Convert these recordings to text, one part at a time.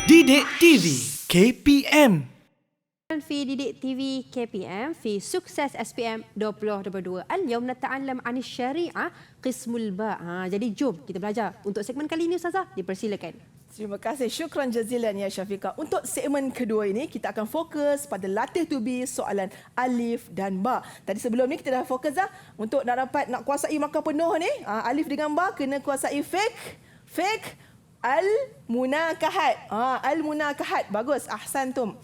Didik TV KPM. في ديديك تي في كي بي ام في سكسس اس بي ام 2022. اليوم نتعلم عن الشريعة قسم الباء. Jadi jom kita belajar. Untuk segmen kali ini Ustazah, dipersilakan. Terima kasih. Syukran jazilan ya Syafiqah. Untuk segmen kedua ini kita akan fokus pada latih to be soalan alif dan ba. Tadi sebelum ni kita dah fokus untuk nak kuasai markah penuh ni, alif dengan ba kena kuasai fake al-munakahat. Al-munakahat. Bagus. Ahsantum.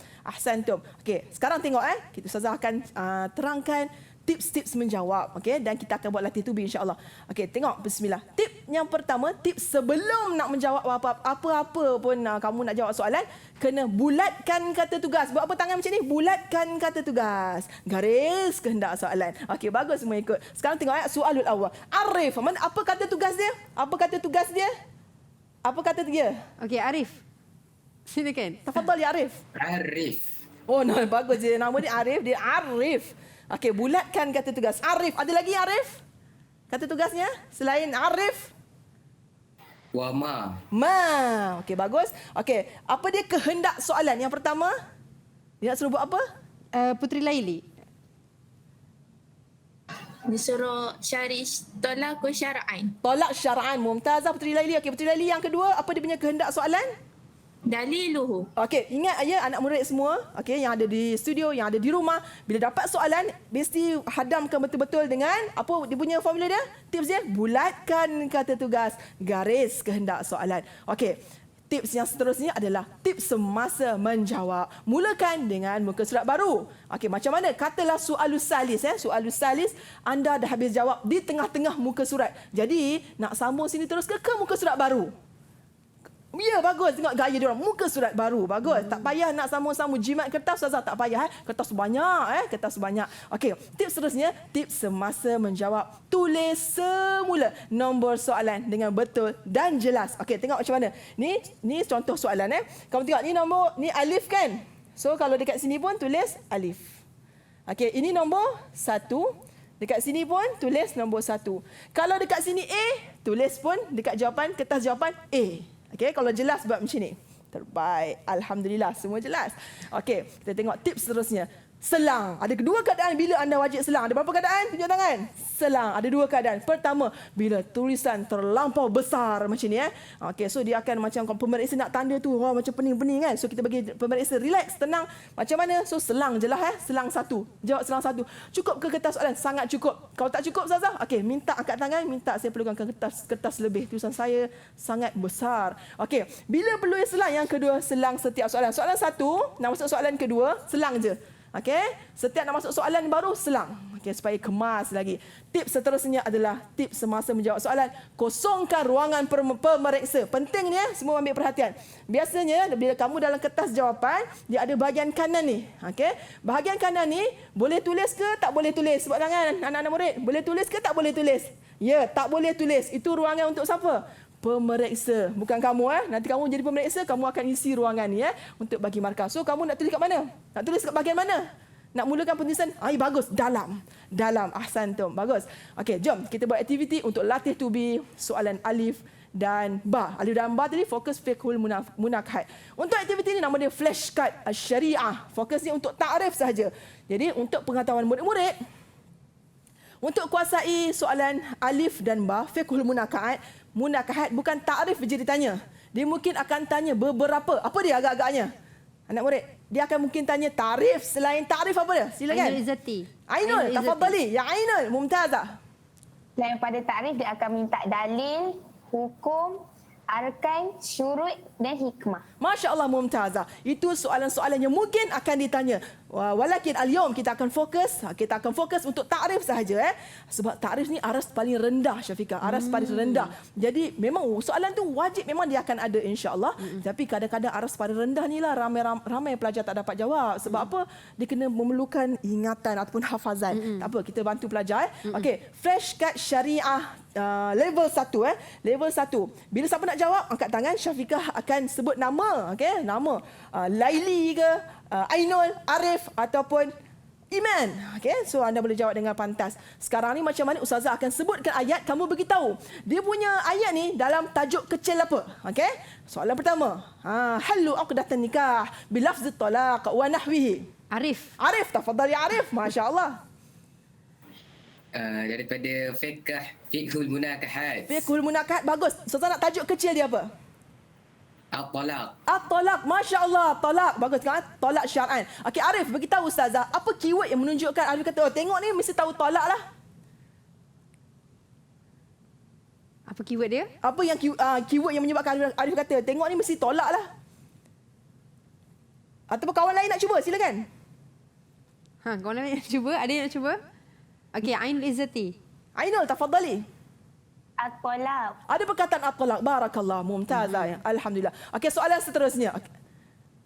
Okey, sekarang tengok kita Ustazah akan terangkan tips-tips menjawab, okey, dan kita akan buat latih to be insya-Allah. Okey, tengok bismillah. Tip yang pertama, tips sebelum nak menjawab apa-apa pun kamu nak jawab soalan, kena bulatkan kata tugas. Buat apa tangan macam ni? Bulatkan kata tugas. Garis kehendak soalan. Okey, bagus semua ikut. Sekarang tengok soalul awal. Arif, apa kata tugas dia? Okey, Arif. Silakan. Tafadhal ya Arif. Arif. Oh, no, bagus je. Nama dia Arif. Dia Arif. Okey, bulatkan kata tugas. Arif. Ada lagi Arif? Kata tugasnya? Selain Arif? Wama. Ma. Okey, bagus. Okey, apa dia kehendak soalan? Yang pertama, dia nak suruh buat apa? Putri Laili. Disuruh syari tolak syara'an. Tolak syara'an. Mumtazah Puteri Laili. Okey, Puteri Laili yang kedua, apa dia punya kehendak soalan? Daliluhu. Okey, ingat anak murid semua, okey, yang ada di studio, yang ada di rumah, bila dapat soalan, mesti hadamkan betul-betul dengan apa dia punya formula dia? Tips dia, bulatkan kata tugas, garis kehendak soalan. Okey, tips yang seterusnya adalah tips semasa menjawab. Mulakan dengan muka surat baru. Okey, macam mana? Katalah soalus salis, soalus salis, anda dah habis jawab di tengah-tengah muka surat. Jadi, nak sambung sini terus ke muka surat baru? Ya, bagus. Tengok gaya dia orang. Muka surat baru. Bagus. Tak payah nak sambung-sambung jimat kertas, Ustazah. Tak payah. Kertas banyak. Kertas banyak. Okey. Tips seterusnya, tips semasa menjawab. Tulis semula nombor soalan dengan betul dan jelas. Okey, tengok macam mana. Ni contoh soalan. Kamu tengok, ni alif kan? So, kalau dekat sini pun tulis alif. Okey, ini nombor 1. Dekat sini pun tulis nombor 1. Kalau dekat sini A, tulis pun dekat jawapan, kertas jawapan A. Okey, kalau jelas buat macam ni. Terbaik. Alhamdulillah, semua jelas. Okey, kita tengok tips seterusnya. Selang. Ada kedua keadaan bila anda wajib selang. Ada berapa keadaan? Tunjuk tangan. Selang. Ada dua keadaan. Pertama, bila tulisan terlampau besar macam ni. Okey, so dia akan macam pemeriksa nak tanda tu. Wah, macam pening-pening kan. So kita bagi pemeriksa relax, tenang. Macam mana? So selang je lah. Selang satu. Jawab selang satu. Cukup ke kertas soalan? Sangat cukup. Kalau tak cukup, Ustazah, okey, minta angkat tangan. Minta saya perlukan kertas lebih. Tulisan saya sangat besar. Okey, bila perlu selang? Yang kedua, selang setiap soalan. Soalan satu, nak masuk soalan kedua, selang je. Okey, setiap nak masuk soalan baru selang. Okey, supaya kemas lagi. Tips seterusnya adalah tips semasa menjawab soalan. Kosongkan ruangan pemeriksa. Penting ni semua ambil perhatian. Biasanya bila kamu dalam kertas jawapan, dia ada bahagian kanan ni. Okey, bahagian kanan ni boleh tulis ke tak boleh tulis? Sebab tangan anak-anak murid, boleh tulis ke tak boleh tulis? Ya, tak boleh tulis. Itu ruangan untuk siapa? Pemeriksa. Bukan kamu. Nanti kamu jadi pemeriksa, kamu akan isi ruangan ni untuk bagi markah. So, kamu nak tulis kat mana? Nak tulis kat bahagian mana? Nak mulakan penulisan? Bagus. Dalam. Ahsantum. Bagus. Okey, jom kita buat aktiviti untuk latih to be soalan alif dan ba. Alif dan ba tadi fokus fiqhul munakahat. Untuk aktiviti ni nama dia flashcard syariah. Fokusnya untuk takrif sahaja. Jadi, untuk pengetahuan murid-murid, untuk kuasai soalan alif dan ba, fiqhul munakahat bukan takrif je ditanya. Dia mungkin akan tanya beberapa. Apa dia agak-agaknya? Anak murid, dia akan mungkin tanya tarif. Selain takrif apa dia? Silakan. Ainul Izzati. Ainul, tafadhali. Ya Ainul, Mumtazah. Selain pada takrif, dia akan minta dalil, hukum, arkan, syurut dan hikmah. Masya Allah, Mumtazah. Itu soalan-soalan yang mungkin akan ditanya. Walakin al-yawm kita akan fokus untuk takrif sahaja. Sebab takrif ni aras paling rendah, Syafiqah. Aras paling rendah. Jadi memang soalan tu wajib memang dia akan ada insya-Allah. Tapi kadang-kadang aras paling rendah ni lah ramai pelajar tak dapat jawab. Sebab apa? Dia kena memerlukan ingatan ataupun hafazan. Tak apa, kita bantu pelajar. Okey, flashcard syariah level 1 level 1. Bila siapa nak jawab, angkat tangan, Syafiqah akan sebut nama, okey? Nama Laili ke, Ainul, Arif ataupun Iman. Okey, so anda boleh jawab dengan pantas. Sekarang ni macam mana Ustazah akan sebutkan ayat, kamu beritahu dia punya ayat ni dalam tajuk kecil apa. Okey? Soalan pertama. Halu uqdatan nikah bilafz talaq wa nahwihi. Arif. Arif, tafadhali Arif. Masya-Allah. Daripada fiqhul munakahat. Fiqhul munakahat bagus. Ustazah nak tajuk kecil dia apa? At-talaq. At-talaq, Masya Allah, talak. Bagus kan? Talak syar'an. Okey, Arif, beritahu Ustazah, apa keyword yang menunjukkan Arif kata, tengok ni mesti tahu talak lah. Apa keyword dia? Apa yang keyword yang menyebabkan Arif kata, tengok ni mesti tolak lah. Ataupun kawan lain nak cuba, silakan. Kawan lain nak cuba? Ada yang nak cuba? Okey, Ainul Izzati. Ainul, tafadhali. At-talaq. Ada perkataan at-talaq. Barakallah. Mumtazah. Alhamdulillah. Okey, soalan seterusnya.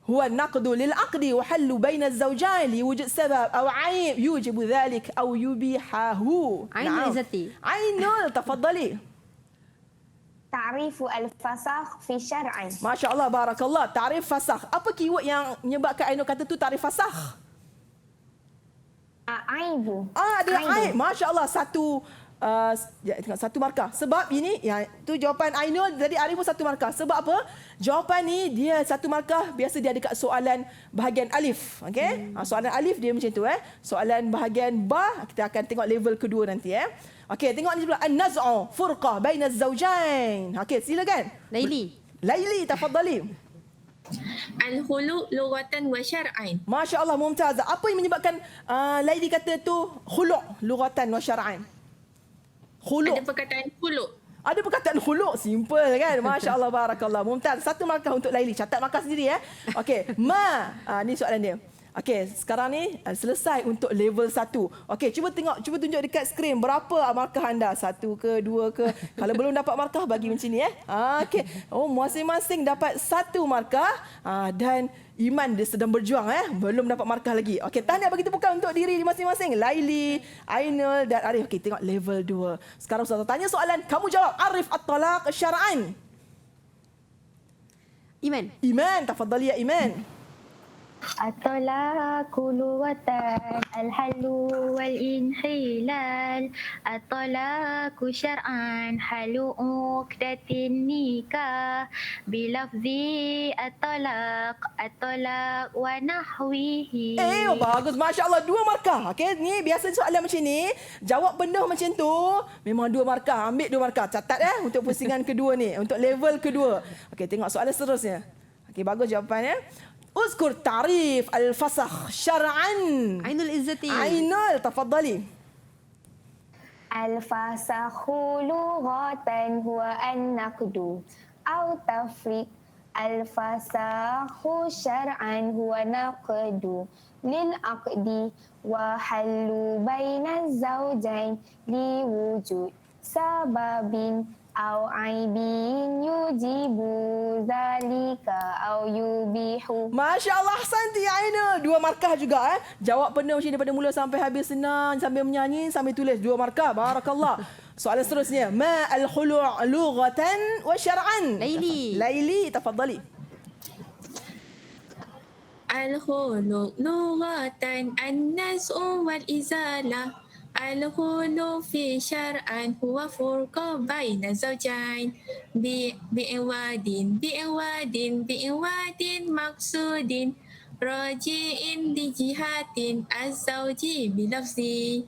Huwa naqdu lil aqdi wa hallu baina az-zawjayn li wujud sabab aw 'ayb yujibu dhalik aw yubihahu. Ainul Izzati. Ainul, tafadhali. Ta'rifu al-fasakh fi syar'an. Masya Allah, barakallah. Ta'rif fasakh. Apa keyword yang menyebabkan Ainul kata tu ta'rif fasakh? Aibu. Ada aib. Masya Allah, satu markah. Sebab ini, tu jawapan Ainul. Jadi Arif pun satu markah. Sebab apa? Jawapan ni dia satu markah. Biasa dia dekat soalan bahagian alif. Okey? Soalan alif dia macam tu. Soalan bahagian ba, kita akan tengok level kedua nanti. Okey, tengok ni sebelah. An-naz'u furqah baina az-zawjayn. Okey, silakan. Laili, tafadhali. Al-khulu lughatan wa syar'an. Masya Allah, mumtazah. Apa yang menyebabkan Laili kata tu khulu' lughatan wa syar'an? Khulu'. Ada perkataan khulu. Ada perkataan khulu', simple kan? Masya Allah, barakallah. Mumtaz. Satu markah untuk Laili. Catat markah sendiri Okey, ni soalan dia. Okey, sekarang ni selesai untuk level 1. Okey, cuba tunjuk dekat skrin berapa markah anda? 1 ke, 2 ke? Kalau belum dapat markah bagi macam ni Okey. Masing-masing dapat 1 markah dan Iman dia sedang berjuang belum dapat markah lagi. Okey, tahniah bagi tepukan untuk diri masing-masing. Laili, Ainul dan Arif. Okey, tengok level 2. Sekarang Ustazah tanya soalan, kamu jawab. Arif at-talaq syar'an. Iman, tafadhali ya Iman. At-talaqu lughatan al-halu wal-inhilal. At-talaqu syar'an halu uqdatin nikah bilafzi at-talaq wa nahwihi. Bagus, Masya Allah, 2 markah. Okey, ni biasa soalan macam ni, jawab penuh macam tu, memang 2 markah. Ambil 2 markah. Catat untuk pusingan kedua ni, untuk level kedua. Okey, tengok soalan seterusnya. Okey, bagus jawapannya. Uzkur ta'rif al-fasakh syar'an. Ainul Izzati. Ainul, tafadhali. Al-fasakhu lughatan huwa an-naqdu aw tafriq. Al-fasakhu syar'an huwa naqdu lil aqdi wa hallu baina zawjain li wujud sababin aw aibin yujibu zalika aw yubihu. Masya Allah, Santi Ainul. 2 markah juga Jawab penuh macam daripada mula sampai habis, senang, sambil menyanyi, sambil tulis. 2 markah. Barakallah. Soalan seterusnya. Ma al-khulu' lughatan wa syar'an. Laili, tafadhali. Al-khulu lughatan an-naz'u wal izalah. Al-khulu fi syar'an huwa furqa baina zawjain bi'wadin maksudin raji'in li jihatin az-zawji bilafzi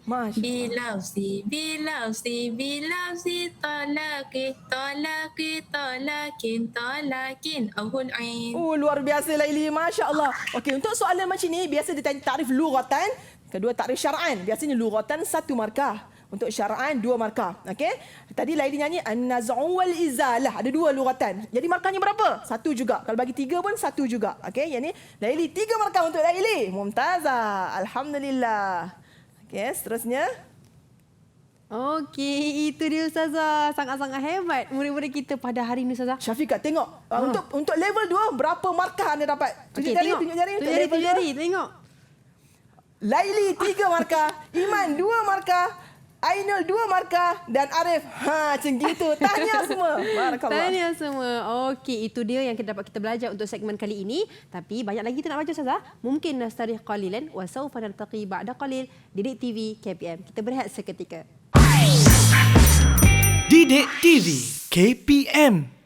talakin ahul ain. Luar biasa Laili, Masya Allah. Okey, untuk soalan macam ni biasa ditanya takrif lughatan, kedua takrif syar'an. Biasanya lughatan 1 markah, untuk syar'an 2 markah. Okey, tadi Laili nyanyi an-naz'u wal izalah, ada 2 lughatan. Jadi markahnya berapa? 1 juga. Kalau bagi 3 pun 1 juga. Okey, yang ni Laili 3 markah untuk Laili. Mumtazah. Alhamdulillah. Okey, seterusnya. Okey, itu dia Ustazah. Sangat-sangat hebat murid-murid kita pada hari ini Ustazah. Syafiqah, tengok. Untuk level 2 berapa markah anda dapat? Okey, Tunjuk jari. Tengok. Laili 3 markah, Iman 2 markah, Ainul 2 markah dan Arif macam gitu. Tahniah semua. Barakallah. Tahniah semua. Okey, itu dia yang kita dapat kita belajar untuk segmen kali ini. Tapi banyak lagi kita nak baca Ustazah. Mungkin nastarih qalilan wa sawfa naltaqi ba'da qalil. Didik TV KPM. Kita berehat seketika. Didik TV KPM.